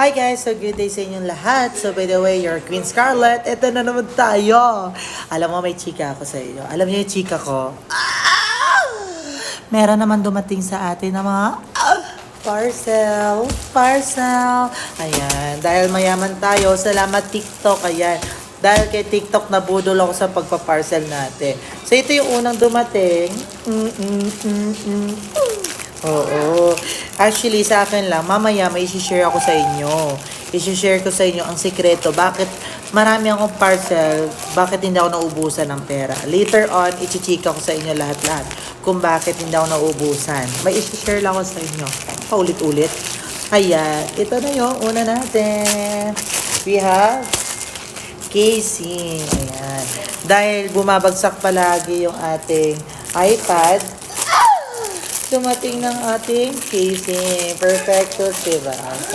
Hi guys! So good day sa inyong lahat. So by the way, your Queen Scarlett, eto na naman tayo. Alam mo, may chika ako sa inyo. Alam niyo yung chika ko? Meron naman dumating sa atin na mga parcel. Parcel. Ayan. Dahil mayaman tayo, salamat TikTok. Ayan. Dahil kay TikTok, nabudol ako sa pagpa-parcel natin. So ito yung unang dumating. Oo. Actually, sa akin lang, mamaya may isi-share ako sa inyo. Isi-share ko sa inyo ang sikreto. Bakit marami akong parcel, bakit hindi ako naubusan ng pera. Later on, ichichika ko sa inyo lahat-lahat kung bakit hindi ako naubusan. May isi-share lang ako sa inyo. Paulit-ulit. Ayan. Ito na yung una natin. We have casing. Ayan. Dahil bumabagsak palagi yung ating iPad, dumating ng ating casing. Perfecto, diba? So,